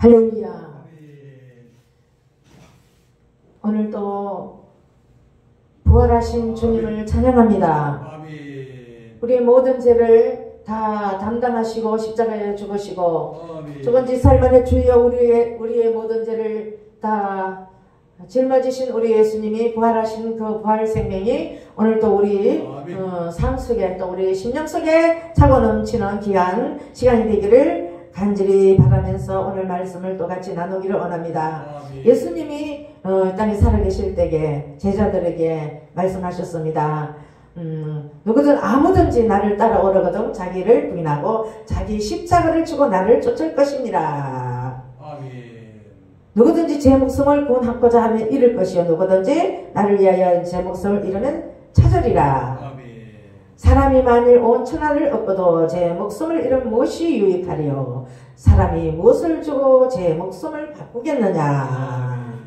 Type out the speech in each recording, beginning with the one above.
할렐루야. 오늘도 부활하신 주님을 찬양합니다. 우리의 모든 죄를 다 담당하시고 십자가에 죽으시고 죽은 지 살만의 주여 우리의 모든 죄를 다 짊어지신 우리 예수님이 부활하신 그 부활 생명이 오늘도 우리 삶 속에 또 우리 심령 속에 차고 넘치는 귀한 시간이 되기를 간절히 바라면서 오늘 말씀을 또 같이 나누기를 원합니다. 예수님이 땅에 살아계실 때에 제자들에게 말씀하셨습니다. 누구든 아무든지 나를 따라오려거든 자기를 부인하고 자기 십자가를 지고 나를 쫓을 것입니다. 누구든지 제 목숨을 구원하고자 하면 잃을 것이요 누구든지 나를 위하여 제 목숨을 잃으면 찾으리라. 사람이 만일 온 천하를 얻고도 제 목숨을 잃으면 무엇이 유익하리요? 사람이 무엇을 주고 제 목숨을 바꾸겠느냐?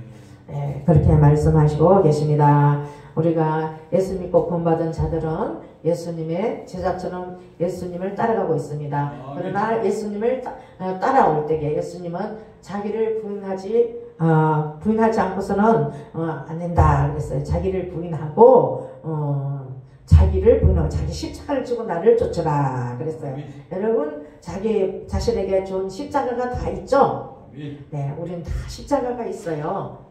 네, 그렇게 말씀하시고 계십니다. 우리가 예수 믿고 구원받은 자들은 예수님의 제자처럼 예수님을 따라가고 있습니다. 그러나 예수님을 따라올 때에 예수님은 자기를 부인하지 않고서는 안 된다 그랬어요. 자기를 부인하고 자기 십자가를 지고 나를 쫓으라 그랬어요. 여러분 자기 자신에게 좋은 십자가가 다 있죠? 네, 우리는 다 십자가가 있어요.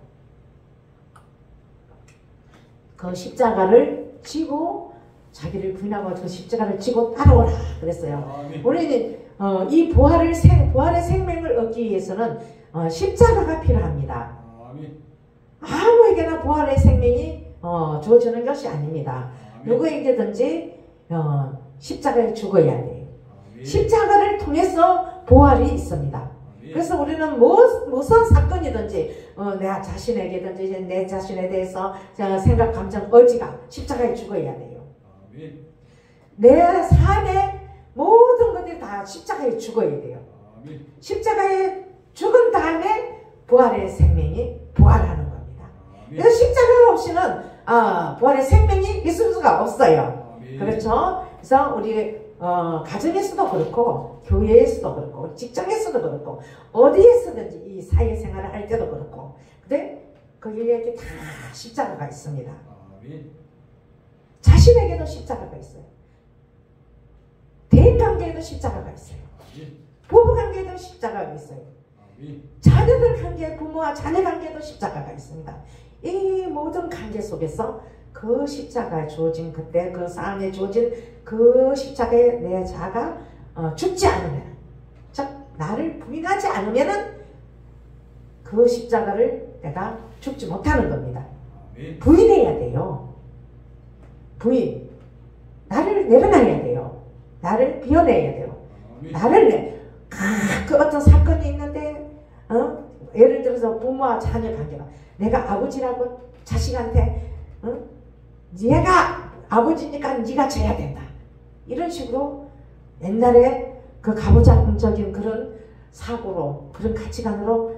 그 십자가를 지고 자기를 부인하고 그 십자가를 지고 따라오라 그랬어요. 우리는 이 부활의 생명을 얻기 위해서는 십자가가 필요합니다. 아무에게나 부활의 생명이 주어지는 것이 아닙니다. 누구에게든지 십자가에 죽어야 돼요. 십자가를 통해서 부활이 있습니다. 그래서 우리는 무슨 사건이든지 내 자신에게든지 내 자신에 대해서 생각, 감정, 의지가 십자가에 죽어야 돼요. 내 삶의 모든 것들이 다 십자가에 죽어야 돼요. 십자가에 죽은 다음에 부활의 생명이 부활하는 겁니다. 그래서 십자가 없이는 부활의 생명이 있을 수가 없어요. 그렇죠? 그래서 우리 가정에서도 그렇고 교회에서도 그렇고 직장에서도 그렇고 어디에서든지 이 사회생활을 할 때도 그렇고 근데 거기에 다 십자가가 있습니다. 자신에게도 십자가가 있어요. 대인관계에도 십자가가 있어요. 부부관계에도 십자가가 있어요. 자녀들 관계, 부모와 자녀 관계에도 십자가가 있습니다. 이 모든 관계 속에서 그 십자가에 주어진 그때 그 삶에 주어진 그 십자가에 내 자가 죽지 않으면 즉 나를 부인하지 않으면은 그 십자가를 내가 죽지 못하는 겁니다. 부인해야 돼요. 부인. 나를 내려놔야 돼요. 나를 비워내야 돼요. 나를 그 어떤 사건이 있는데 예를 들어서 부모와 자녀 관계가 내가 아버지라고 자식한테 네가 아버지니까 네가 져야 된다. 이런 식으로 옛날에 그 가부장적인 그런 사고로 그런 가치관으로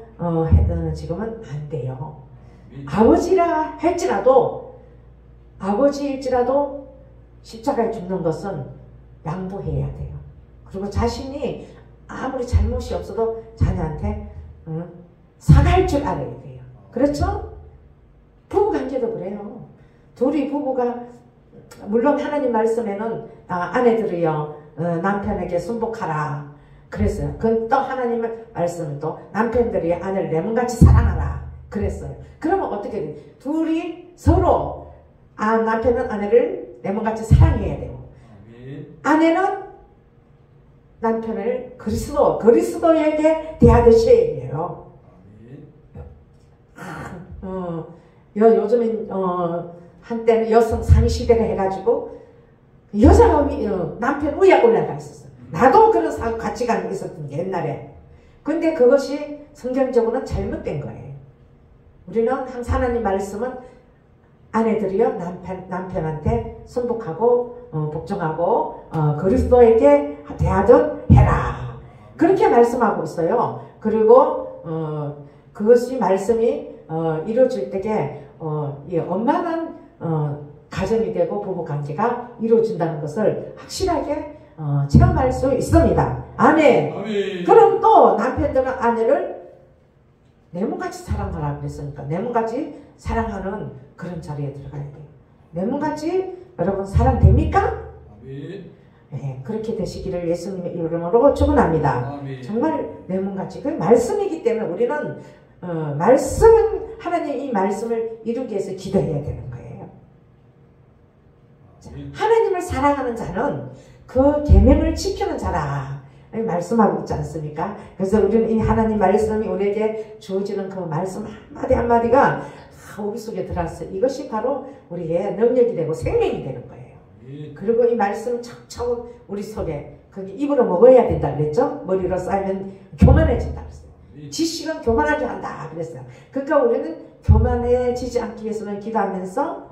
지금은 안 돼요. 아버지라 할지라도 아버지일지라도 십자가에 죽는 것은 양보해야 돼요. 그리고 자신이 아무리 잘못이 없어도 자녀한테 사과할 줄 알아야 돼요. 그렇죠? 부부관계도 그래요. 둘이 부부가 물론 하나님 말씀에는 아내들이여 남편에게 순복하라 그랬어요. 그건 또 하나님의 말씀은 또 남편들이 아내를 내 몸같이 사랑하라 그랬어요. 그러면 어떻게 돼요? 둘이 서로 남편은 아내를 내 몸같이 사랑해야 돼요. 아내는 남편을 그리스도에게 대하듯이 해요. 요즘엔 한때는 여성 상위 시대가 해가지고 여자가 남편 위에 올라가 있었어요. 나도 그런 가치관이 있었던 게 옛날에. 근데 그것이 성경적으로는 잘못된 거예요. 우리는 항상 하나님 말씀은 아내들이요 남편한테 순복하고 복종하고 그리스도에게 대하듯 해라. 그렇게 말씀하고 있어요. 그리고 그것이 말씀이 이루어질 때에 엄마는 가정이 되고 부부관계가 이루어진다는 것을 확실하게 체험할 수 있습니다. 아멘. 그럼 또 남편들은 아내를 내 몸같이 사랑하라 그랬으니까 내 몸같이 사랑하는 그런 자리에 들어가야 돼요. 내 몸같이 여러분 사랑됩니까? 네, 그렇게 되시기를 예수님의 이름으로 축원합니다. 정말 내 몸같이 그 말씀이기 때문에 우리는 말씀은 하나님 이 말씀을 이루기 위해서 기도해야 되는 거예요. 자, 하나님을 사랑하는 자는 그 계명을 지키는 자라 말씀하고 있지 않습니까? 그래서 우리는 이 하나님 말씀이 우리에게 주어지는 그 말씀 한마디 한마디가 우리 속에 들어왔어요. 이것이 바로 우리의 능력이 되고 생명이 되는 거예요. 그리고 이 말씀 척척 우리 속에 거기 입으로 먹어야 된다 그랬죠? 머리로 쌓이면 교만해진다 그랬어요. 지식은 교만하게 한다 그랬어요. 그러니까 우리는 교만해지지 않기 위해서는 기도하면서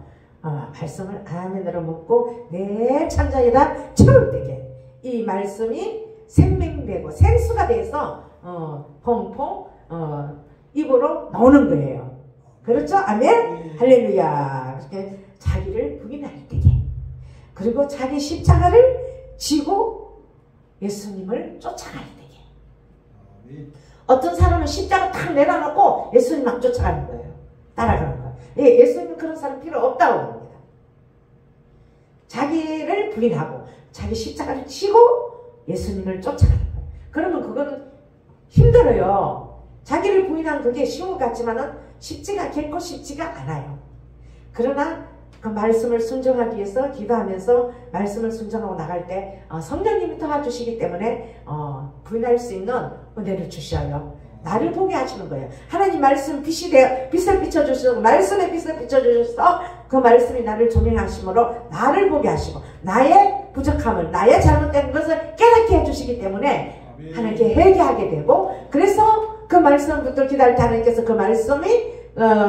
말씀을 아멘으로 먹고 내 창자에다 채울때게 이 말씀이 생명되고 생수가 돼서 퐁퐁 입으로 나오는 거예요. 그렇죠? 아멘? 할렐루야. 그렇게 자기를 부인할 때게 그리고 자기 십자가를 지고 예수님을 쫓아갈 때게 어떤 사람은 십자가 탁 내려놓고 예수님 막 쫓아가는 거예요. 따라가는 거예요. 예, 예수님은 그런 사람 필요 없다고 합니다. 자기를 부인하고 자기 십자가를 지고 예수님을 쫓아가는 거예요. 그러면 그거는 힘들어요. 자기를 부인하는 그게 쉬운 것 같지만은 쉽지가 결코 쉽지가 않아요. 그러나 그 말씀을 순종하기 위해서 기도하면서 말씀을 순종하고 나갈 때 성령님이 도와주시기 때문에 부인할 수 있는 은혜를 주셔요. 나를 보게 하시는 거예요. 하나님 말씀 빛이 되어 빛을 비춰주시고 말씀에 빛을 비춰주셔서 그 말씀이 나를 조명하심으로 나를 보게 하시고 나의 부족함을 나의 잘못된 것을 깨닫게 해주시기 때문에 하나님께 회개하게 되고 그래서 그 말씀을 붙들고 기다릴 때 하나님께서 그 말씀이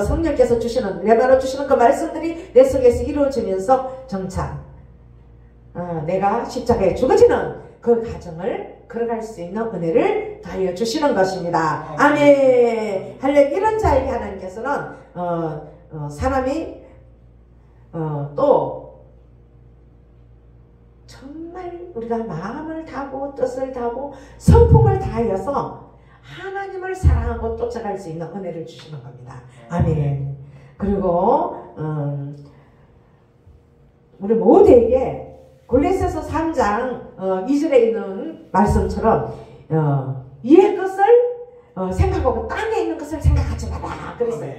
성령께서 주시는 내바로 주시는 그 말씀들이 내 속에서 이루어지면서 정착 내가 십자가에 죽어지는 그 과정을 걸어갈 수 있는 은혜를 더하여 주시는 것입니다. 아멘. 할렐루야. 이런 자에게 하나님께서는 사람이 또 정말 우리가 마음을 다하고 뜻을 다하고 성품을 다하여서 하나님을 사랑하고 쫓아갈 수 있는 은혜를 주시는 겁니다. 아멘. 그리고 우리 모두에게 골로새서 3장 2절에 있는 말씀처럼 위의 것을 생각하고 땅에 있는 것을 생각하지 마라 그랬어요.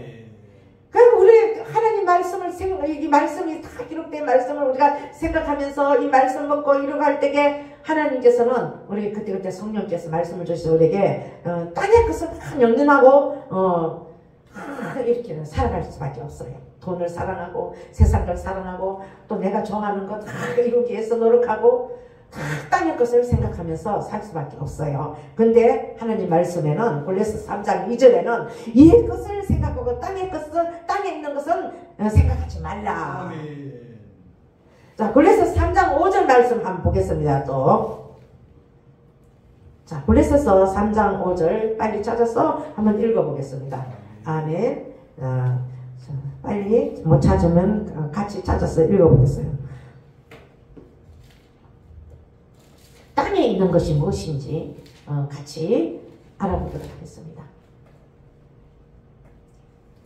그러니까 우리 하나님 말씀을 이 말씀이 다 기록된 말씀을 우리가 생각하면서 이 말씀 먹고 이루갈 때에 하나님께서는 우리 그때 성령께서 말씀을 주셔서 우리에게 땅의 것을 다 영전하고 이렇게 살아갈 수밖에 없어요. 돈을 사랑하고 세상을 사랑하고 또 내가 좋아하는 것 다 이루기 위해서 노력하고 다 땅의 것을 생각하면서 살 수밖에 없어요. 근데 하나님 말씀에는 골로새 3장 2절에는 이 것을 생각하고 땅에 있는 것은 생각하지 말라. 자, 골로새 3장 5절 말씀 한번 보겠습니다. 또 자, 골로새서 3장 5절 빨리 찾아서 한번 읽어보겠습니다. 아멘. 빨리 못 찾으면 같이 찾아서 읽어보겠어요. 땅에 있는 것이 무엇인지 같이 알아보도록 하겠습니다.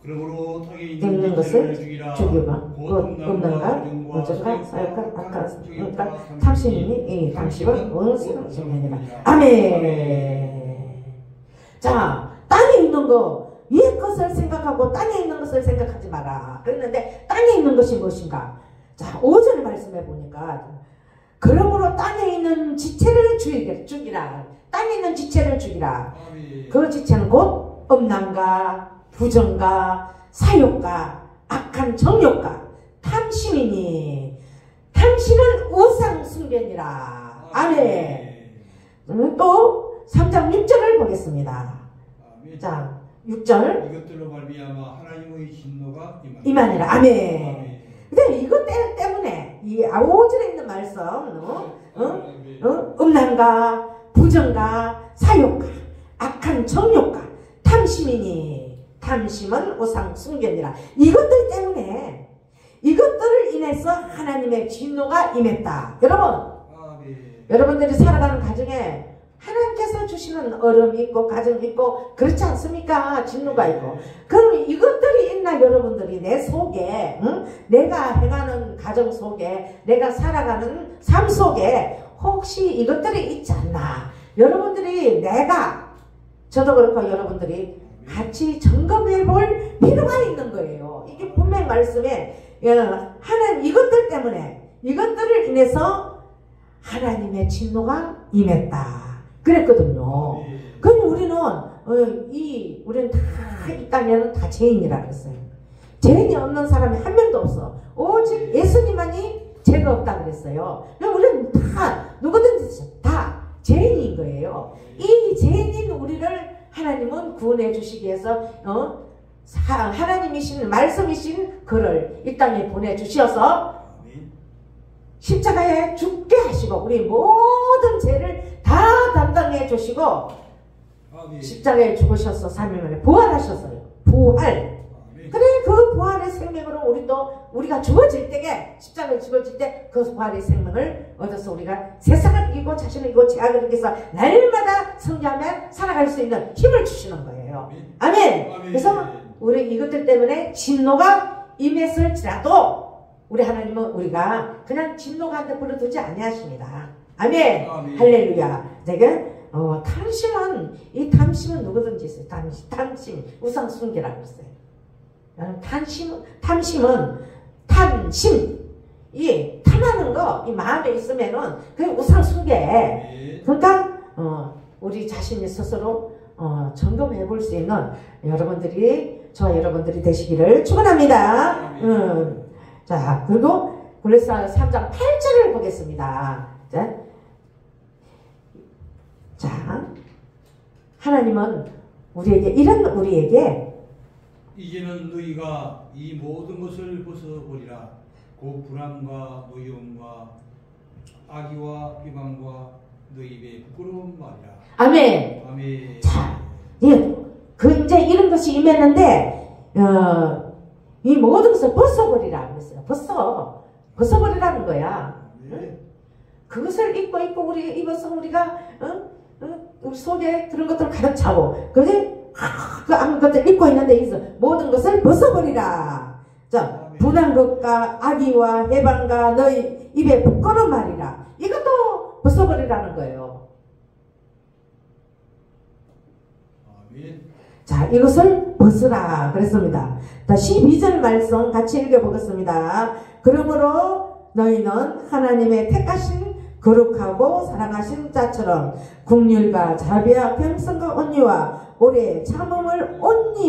그러므로 땅에 있는 것을 죽이고 곧 없는가 어쩌가 사역가 아까 탐심이니 탐심은 원수는 정해니라. 아멘. 자, 땅에 있는 거 위의 것을 생각하고 땅에 있는 것을 생각하지 마라. 그랬는데 땅에 있는 것이 무엇인가? 자, 5절 말씀해 보니까 그러므로 땅에 있는 지체를 죽이라. 땅에 있는 지체를 죽이라. 그 지체는 곧 음란과 부정과 사욕과 악한 정욕과 탐심이니 탐심은 우상 숭배니라. 아멘. 또 3장 6절을 보겠습니다. 자, 6절 이것들로 말미암아 하나님의 진노가 임하니라. 아멘. 근데 이것 때문에 이 5절에 있는 말씀 음란과 부정과 사욕과 악한 정욕과 탐심이니 탐심은 우상 숭배니라. 이것들 때문에 이것들을 인해서 하나님의 진노가 임했다. 여러분 여러분들이 살아가는 가정에 하나님께서 주시는 어려움이 있고 가정이 있고 그렇지 않습니까? 진노가 있고. 그럼 이것들이 있나 여러분들이 내 속에 응? 내가 행하는 가정 속에 내가 살아가는 삶 속에 혹시 이것들이 있지 않나? 여러분들이 내가 저도 그렇고 여러분들이 같이 점검해 볼 필요가 있는 거예요. 이게 분명 말씀에 하나님 이것들 때문에 이것들을 인해서 하나님의 진노가 임했다. 그랬거든요. 그럼 우리는 우리는 다 이 땅에는 다 죄인이라 그랬어요. 죄인이 없는 사람이 한 명도 없어. 오직 예수님만이 죄가 없다 그랬어요. 그럼 우리는 다 누구든지 다 죄인인 거예요. 이 죄인인 우리를 하나님은 구원해 주시기 위해서 하나님이신 말씀이신 그를 이 땅에 보내주셔서 십자가에 죽게 하시고 우리 모든 죄를 다 담당해 주시고 십자가에 죽으셔서 3일 만에 부활하셨어요. 부활. 그래 그 부활의 생명으로 우리가 죽어질 때에 십자가에 죽어질 때 그 부활의 생명을 얻어서 우리가 세상을 이기고 자신을 이기고 죄악을 이겨서 날마다 승리하며 살아갈 수 있는 힘을 주시는 거예요. 아멘. 그래서 우리 이것들 때문에 진노가 임했을지라도 우리 하나님은 우리가 그냥 진노가 한테 불러두지 아니하십니다. 아멘. 할렐루야. 내가 탐심은 누구든지 있어요. 탐심 우상 숭배라고 했어요. 탐심 이 탐하는 거 이 마음에 있으면은 그게 우상 숭배. 그러니까 우리 자신이 스스로 점검해 볼 수 있는 저와 여러분들이 되시기를 축원합니다. 자, 그리고 골로새 3장 8절을 보겠습니다. 자, 하나님은 우리에게 이제는 너희가 이 모든 것을 벗어버리라. 곧 불안과 노여움과 악의와 비방과 너희 입에 부끄러운 말이라. 아멘. 아멘. 자, 이제 이런 것이 임했는데 이 모든 것을 벗어버리라 그랬어요. 벗어버리라는 거야. 응? 그것을 입고 우리 입어서 우리가 우리 속에 그런 것들을 가득 차고 그지? 그 아무것들 입고 있는데 있어 모든 것을 벗어버리라. 자, 분한 것과 악의와 해방과 너희 입에 부끄러운 말이라. 이것도 벗어버리라는 거예요. 아멘. 자, 이것을 벗으라 그랬습니다. 12절 말씀 같이 읽어보겠습니다. 그러므로 너희는 하나님의 택하신 거룩하고 사랑하신 자처럼 긍휼과 자비와 겸손과 온유와 오래 참음을 옷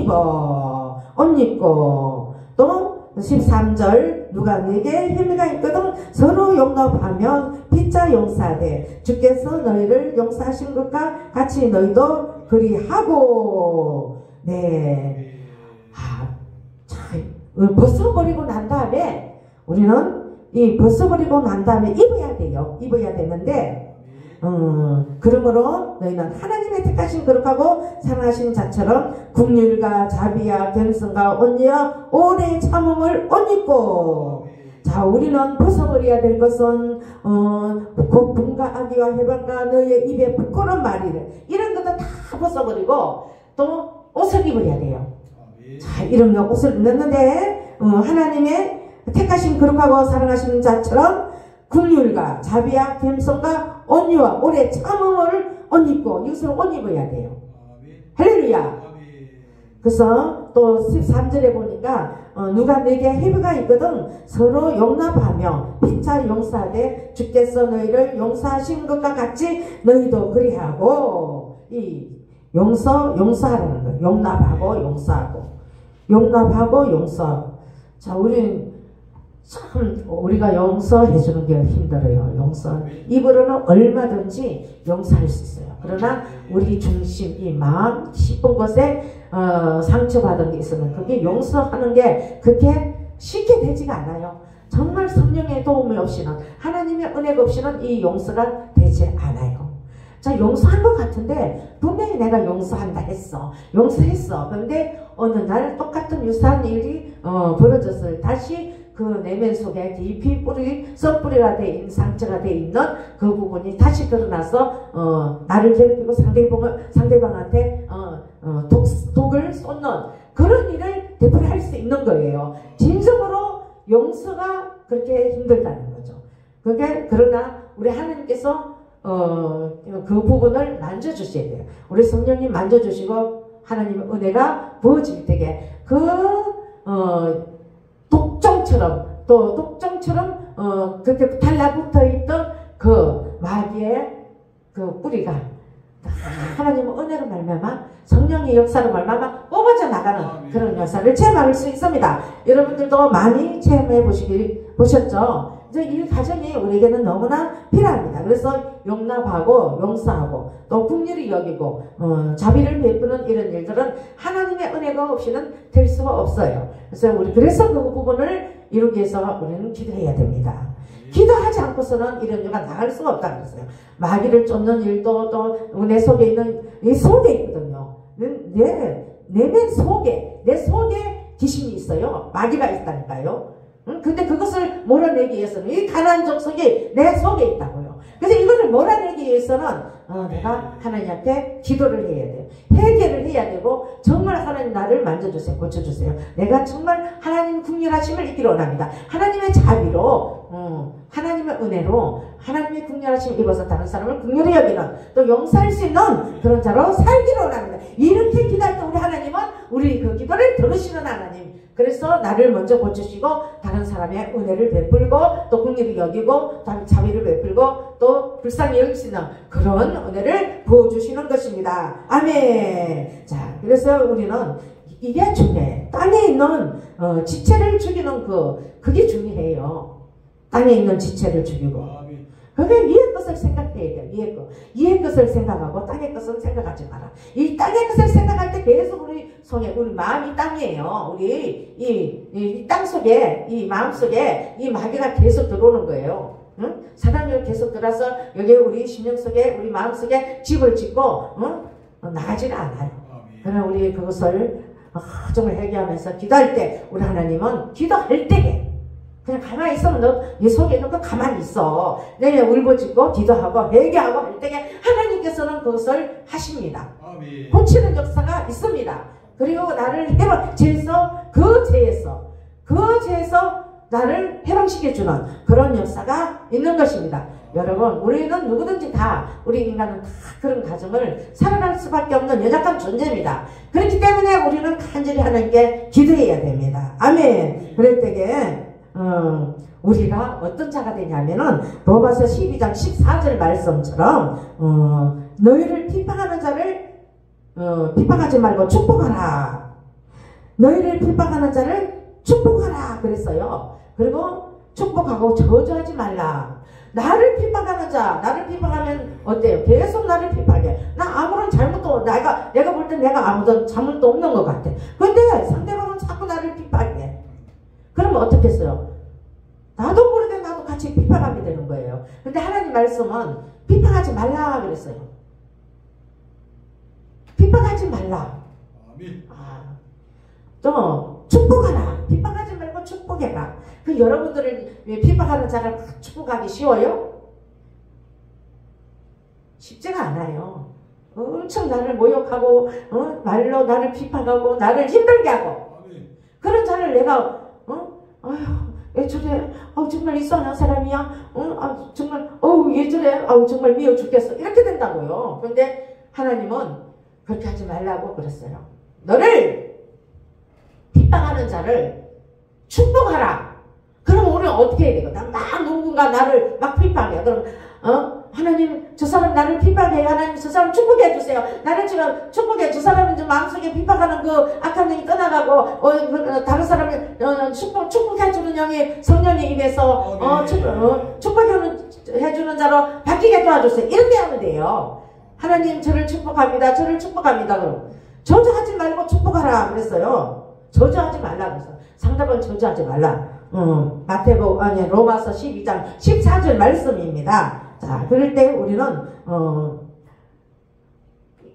입고 또 13절 누가 내게 혐의가 있거든 서로 용납하며 피차 용서하되 주께서 너희를 용서하신 것과 같이 너희도 그리하고. 네. 벗어버리고 난 다음에 우리는 이 벗어버리고 난 다음에 입어야 돼요. 입어야 되는데 그러므로 너희는 하나님의 택하신 거룩하고 사랑하신 자처럼 긍휼과 자비와 겸손과 온유와 오래 참음을 옷 입고. 자, 우리는 벗어버려야 될 것은 곧 분과 악의와 해방과 너희의 입에 부끄러운 말이래. 이런 것도 다 벗어버리고 또 옷을 입어야 돼요. 자, 이런 옷을 입는데 하나님의 택하신 거룩하고 사랑하시는 자처럼 긍휼과 자비와 겸손과 온유와 오래 참음을 옷 입고 이것을 옷 입어야 돼요. 할렐루야. 그래서 또 13절에 보니까 누가 내게 해가 있거든 서로 용납하며 피차 용서하되 주께서 너희를 용서하신 것과 같이 너희도 그리하고. 이 용서하라는 거예요. 용납하고 용서하고. 자, 우리가 용서해 주는 게 힘들어요. 입으로는 얼마든지 용서할 수 있어요. 그러나 우리 중심, 이 마음 깊은 곳에 상처받은 게 있으면 그게 용서하는 게 그렇게 쉽게 되지가 않아요. 정말 성령의 도움이 없이는 하나님의 은혜가 없이는 이 용서가 되지 않아요. 자, 용서한 것 같은데 분명히 내가 용서했어. 그런데 어느 날 똑같은 유사한 일이 벌어졌어요. 다시 그 내면 속에 깊이 썩뿌리가 돼 있는 상처가 돼 있는 그 부분이 다시 드러나서 나를 괴롭히고 상대방한테 독을 쏟는 그런 일을 되풀이할 수 있는 거예요. 진정으로 용서가 그렇게 힘들다는 거죠. 그러나 우리 하나님께서 그 부분을 만져주셔야 돼요. 우리 성령님 만져주시고 하나님의 은혜가 부어질 때에 독종처럼 그렇게 달라붙어 있던 그 마귀의 그 뿌리가 하나님의 은혜로 말미암아 성령의 역사로 말미암아 뽑아져 나가는 그런 역사를 체험할 수 있습니다. 여러분들도 많이 체험해 보셨죠? 이제 이 과정이 우리에게는 너무나 필요합니다. 그래서 용납하고 용서하고 또 긍휼히 여기고 자비를 베푸는 이런 일들은 하나님의 은혜가 없이는 될 수가 없어요. 그래서 그 부분을 이루기 위해서 우리는 기도해야 됩니다. 기도하지 않고서는 이런 일가 나갈 수가 없다고 그랬어요. 마귀를 쫓는 일도 또 내 속에 있는 이 속에 있거든요. 내면 속에 내 속에 귀신이 있어요. 마귀가 있다니까요. 근데 그것을 몰아내기 위해서는 이 가난한 족속이 내 속에 있다고요. 그래서 이거를 몰아내기 위해서는 내가 하나님 앞에 기도를 해야 돼요. 회개를 해야 되고 정말 하나님 나를 만져주세요. 고쳐주세요. 내가 정말 하나님 긍휼하심을 잊기를 원합니다. 하나님의 자비로 하나님의 은혜로 하나님의 긍휼하심을 입어서 다른 사람을 긍휼히 여기는 또 용서할 수 있는 그런 자로 살기를 원합니다. 이렇게 기도할 때 우리 하나님은 우리 그 기도를 들으시는 하나님. 그래서 나를 먼저 고치시고 다른 사람의 은혜를 베풀고 또 긍휼히 여기고 자비를 베풀고 또 불쌍히 여기시는 그런 은혜를 부어주시는 것입니다. 아멘. 자, 그래서 우리는 이게 중요해. 땅에 있는 지체를 죽이는 그게 중요해요. 땅에 있는 지체를 죽이고. 그게 위의 것을 생각해야 돼. 위의 것을 생각하고 땅의 것은 생각하지 마라. 이 땅의 것을 생각할 때 계속 우리 마음이 땅이에요. 우리 이 땅 속에 이 마음 속에 이 마귀가 계속 들어오는 거예요. 응? 사단이 계속 들어서 여기 우리 심령 속에 우리 마음 속에 집을 짓고 나가지는 않아요. 그러나 우리 그것을 정말 회개하면서 기도할 때 우리 하나님은 기도할 때에 그냥 가만히 있으면 너 속에 있는 거 가만히 있어. 내가 울부짖고 기도하고 회개하고 할 때에 하나님께서는 그것을 하십니다. 아멘. 고치는 역사가 있습니다. 그리고 나를 그 죄에서 나를 해방시켜주는 그런 역사가 있는 것입니다. 여러분, 우리는 누구든지 다, 우리 인간은 다 그런 과정을 살아갈 수밖에 없는 연약한 존재입니다. 그렇기 때문에 우리는 간절히 하나님께 기도해야 됩니다. 아멘. 그럴 때에 우리가 어떤 자가 되냐면은 로마서 12장 14절 말씀처럼 너희를 비판하는 자를 비판하지 말고 축복하라. 너희를 비판하는 자를 축복하라 그랬어요. 그리고 축복하고 저주하지 말라. 나를 비판하는 자, 나를 비판하면 어때요? 계속 나를 비판해. 나 아무런 잘못도 내가 볼 땐 내가 아무런 잘못도 없는 것 같아. 근데 상대방은 자꾸 나를 비판해. 그러면 어떻게 했어요? 나도 모르게 나도 같이 비판하게 되는 거예요. 근데 하나님 말씀은 비판하지 말라 그랬어요. 비판하지 말라. 좀 축복하라. 비판하지 말고 축복해라. 그 여러분들을 비판하는 자를 축복하기 쉬워요? 쉽지가 않아요. 엄청 나를 모욕하고 말로 나를 비판하고 나를 힘들게 하고 그런 자를 내가 아휴 왜 저래? 정말 이상한 사람이야? 정말 왜 저래? 정말 미워 죽겠어. 이렇게 된다고요. 그런데 하나님은 그렇게 하지 말라고 그랬어요. 너를 비판하는 자를 축복하라. 그럼 우리는 어떻게 해야 되거든? 막 누군가 나를 막 비판해. 그럼 하나님 저 사람 나를 비판해요. 하나님 저 사람 축복해 주세요. 나를 지금 축복해. 저 사람은 좀 마음속에 비판하는 그 악한 영이 떠나가고 다른 사람을 축복해 주는 영이 성령의 입에서 축복해 주는 자로 바뀌게 도와주세요. 이렇게 하면 돼요. 하나님 저를 축복합니다. 저를 축복합니다. 그럼 저주하지 말고 축복하라 그랬어요. 저주하지 말라 그랬어요. 상대방을 저주하지 말라. 로마서 12장 14절 말씀입니다. 자, 그럴 때 우리는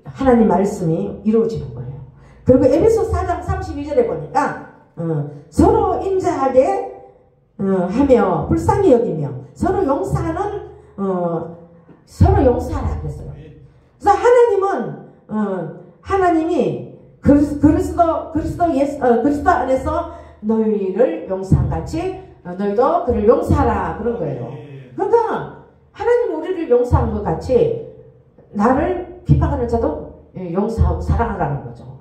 하나님 말씀이 이루어지는 거예요. 그리고 에베소 4장 32절에 보니까 서로 인자하게 하며 불쌍히 여기며 서로 용서하는 서로 용서하라 그랬어요. 그래서 하나님이 그리스도 안에서 너희를 용서한 같이 너희도 그를 용서하라 그런 거예요. 그러니까 하나님 우리를 용서한 것 같이 나를 핍박하는 자도 용서하고 사랑하라는 거죠.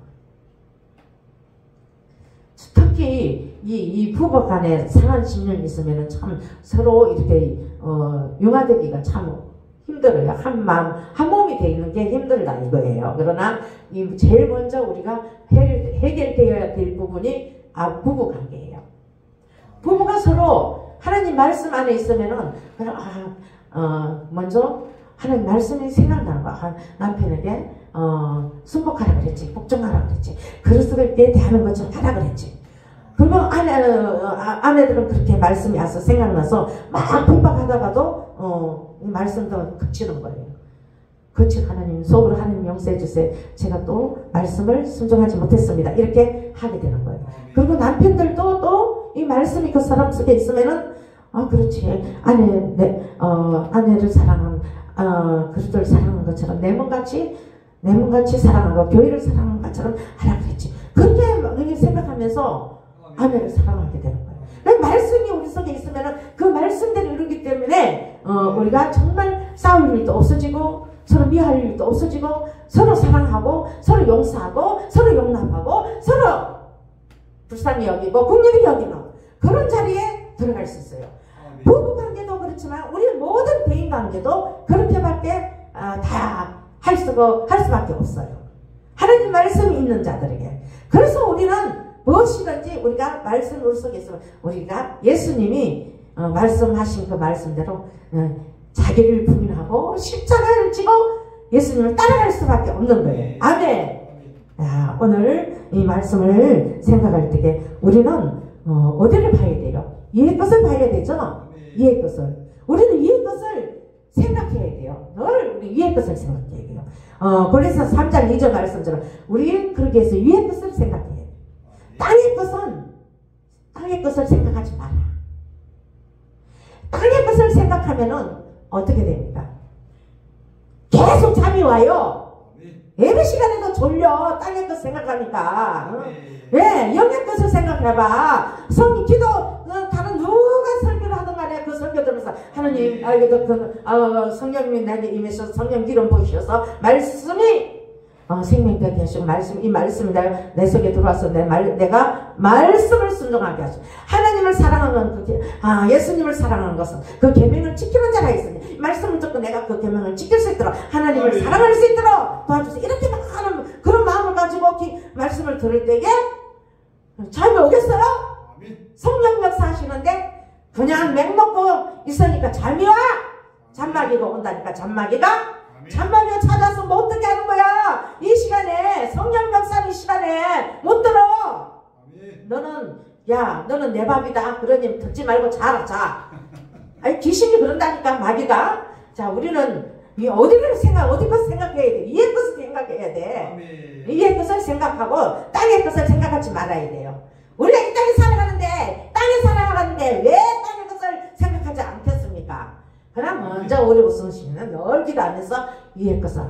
특히 이 부부 간에 상한 신념이 있으면 참 서로 이렇게 융화되기가 참 힘들어요. 한 몸이 되는 게 힘들다 이거예요. 그러나 제일 먼저 우리가 해결되어야 될 부분이 부부 관계예요. 부부가 서로 하나님 말씀 안에 있으면은 먼저 하나님 말씀이 생각나는 거야. 남편에게 순복하라 그랬지, 복종하라 그랬지, 그릇을 때 대하는 것처럼 하라 그랬지. 그러면 아내들은 그렇게 말씀이 와서 생각나서 막 핍박하다가도 말씀도 그치는 거예요. 하나님 속으로 하나님 용서해 주세요. 제가 또 말씀을 순종하지 못했습니다. 이렇게 하게 되는 거예요. 그리고 남편들도 또 이 말씀이 그 사람 속에 있으면은 그렇지, 아내를 사랑한 그리스도를 사랑한 것처럼 내 몸같이 사랑하고 교회를 사랑한 것처럼 하라 그랬지. 그렇게 생각하면서 아내를 사랑하게 되는 거예요. 그러니까 말씀이 우리 속에 있으면은 그 말씀대로 이루기 때문에 우리가 정말 싸울 일도 없어지고 서로 미워할 일도 없어지고 서로 사랑하고 서로 용서하고 서로 용납하고 서로 불쌍히 여기고 긍휼히 여기는 그런 자리에 들어갈 수 있어요. 부부관계도 그렇지만 우리 모든 대인관계도 그렇게밖에 다 할 수밖에 없어요. 하나님 말씀이 있는 자들에게. 그래서 우리는 무엇이든지 우리가 말씀 우리 속에 있으면 우리가 예수님이 말씀하신 그 말씀대로 자기를 부인하고 십자가를 지고 예수님을 따라갈 수밖에 없는 거예요. 아멘. 오늘 이 말씀을 생각할 때에 우리는 어디를 봐야 돼요? 위의 것을 봐야 되죠? 위의 것을. 우리는 위의 것을 생각해야 돼요. 늘 우리 위의 것을 생각해야 돼요. 고린도서 3장 2절 말씀처럼 우리는 그렇게 해서 위의 것을 생각해야 돼요. 땅의 것을 생각하지 마라. 땅의 것을 생각하면은 어떻게 됩니까? 계속 잠이 와요. 예배 시간에도 졸려. 땅의 것 생각하니까. 왜? 영의 것을 생각해봐. 다른 누가 설교를 하든 간에 그 설교 들으면서 하나님, 성령님이 나에게 임하셔서 성령 기름 부으셔서 말씀이 생명되게 하시고 이 말씀이 내 속에 들어와서 내가 말씀을 순종하게 하시고 하나님을 사랑하는 예수님을 사랑하는 것은 그 계명을 지키는 자가 있으니 말씀을 듣고 내가 그 계명을 지킬 수 있도록 하나님을 사랑할 수 있도록 도와주세요. 이렇게 막 하는 그런 마음을 가지고 말씀을 들을 때에 잠이 오겠어요? 성령 역사하시는데 그냥 맹먹고 있으니까 잠이 와. 잠마귀가 온다니까. 잠마귀가 찾아서 못 어떻게 하는 거야. 이 시간에 성령 역사는 이 시간에 못 들어. 너는 내 밥이다. 그러니 듣지 말고 자. 아니 귀신이 그런다니까 마귀가. 자 우리는 어디 것을 생각해야 돼. 위의 것을 생각해야 돼. 위의 것을 생각하고 땅의 것을 생각하지 말아야 돼요. 우리가 이 땅에 살아가는데 왜 땅의 것을 생각하지 않겠습니까? 그럼 먼저 우리 우선시는 늘 기도 안에서 위의 것을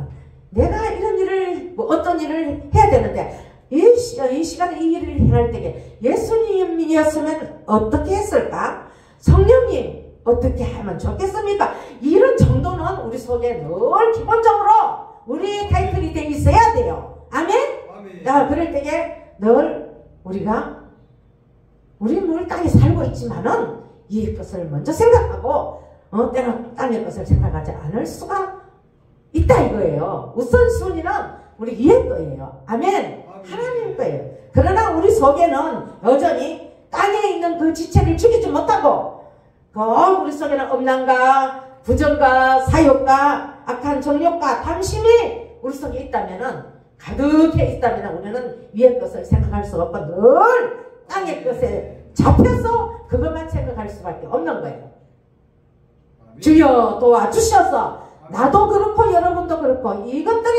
내가 이런 일을 어떤 일을 해야 되는데 이 시간에 이 일을 행할 때에 예수님이었으면 어떻게 했을까? 성령님 어떻게 하면 좋겠습니까? 이런 정도는 우리 속에 늘 기본적으로 우리의 타이틀이 돼 있어야 돼요. 아멘? 그럴 때에 늘 우리는 늘 땅에 살고 있지만은 이 것을 먼저 생각하고 땅의 것을 생각하지 않을 수가 있다 이거예요. 우선순위는 우리 위의 거예요. 아멘. 하나님 거예요. 그러나 우리 속에는 여전히 땅에 있는 그 지체를 죽이지 못하고 우리 속에는 음란과 부정과 사욕과 악한 정욕과 탐심이 우리 속에 있다면은 가득해 있다면 우리는 위의 것을 생각할 수 없고 늘 땅의 것에 잡혀서 그것만 생각할 수밖에 없는 거예요. 주여 도와주셔서 나도 그렇고 여러분도 그렇고 이것들이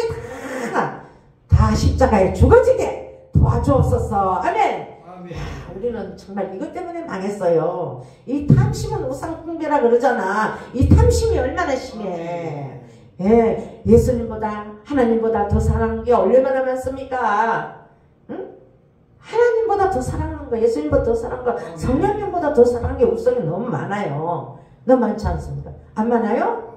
다 십자가에 죽어지게 도와주옵소서. 아멘. 우리는 정말 이것 때문에 망했어요. 이 탐심은 우상숭배라 그러잖아. 이 탐심이 얼마나 심해. 예, 예수님보다 하나님보다 더 사랑하는 게 얼마나 많습니까? 응? 하나님보다 더 사랑하는 거, 예수님보다 더 사랑하는 거, 성령님보다 더 사랑하는 게 우리 속에 너무 많아요. 너무 많지 않습니까? 안 많아요?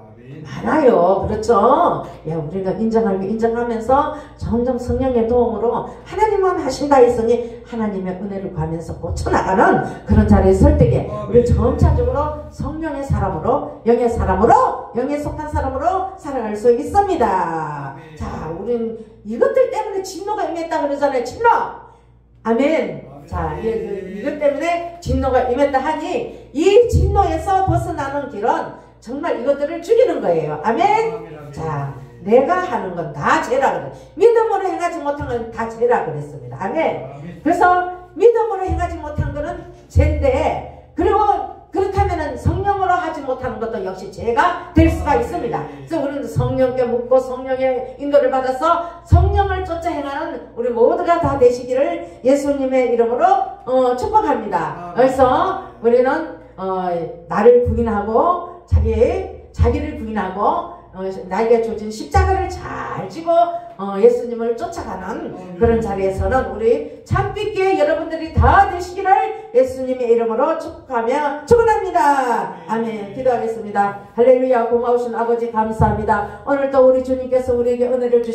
많아요. 그렇죠? 야, 우리가 인정하면서 점점 성령의 도움으로 하나님만 하신다 했으니 하나님의 은혜를 구하면서 고쳐나가는 그런 자리에 설 때에 우리 점차적으로 성령의 사람으로, 영의 사람으로, 영에 속한 사람으로 살아갈 수 있습니다. 자, 우린 이것들 때문에 진노가 임했다 그러잖아요. 진노! 아멘. 자, 이것 때문에 진노가 임했다 하니 이 진노에서 벗어나는 길은 정말 이것들을 죽이는 거예요. 아멘. 자, 내가 하는 건 다 죄라 그래. 믿음으로 행하지 못한 건 다 죄라 그랬습니다. 아멘. 그래서 믿음으로 행하지 못한 거는 죄인데, 그리고 그렇다면은 성령으로 하지 못하는 것도 역시 죄가 될 수가 있습니다. 그래서 우리는 성령께 묻고 성령의 인도를 받아서 성령을 쫓아 행하는 우리 모두가 다 되시기를 예수님의 이름으로 축복합니다. 그래서 우리는 나를 부인하고 자기를 부인하고 나에게 주어진 십자가를 잘 지고 예수님을 쫓아가는 그런 자리에서는 우리 참빛교회 여러분들이 다 되시기를 예수님의 이름으로 축복하며 축원합니다. 아멘. 기도하겠습니다. 할렐루야. 고마우신 아버지 감사합니다. 오늘도 우리 주님께서 우리에게 은혜를 주시고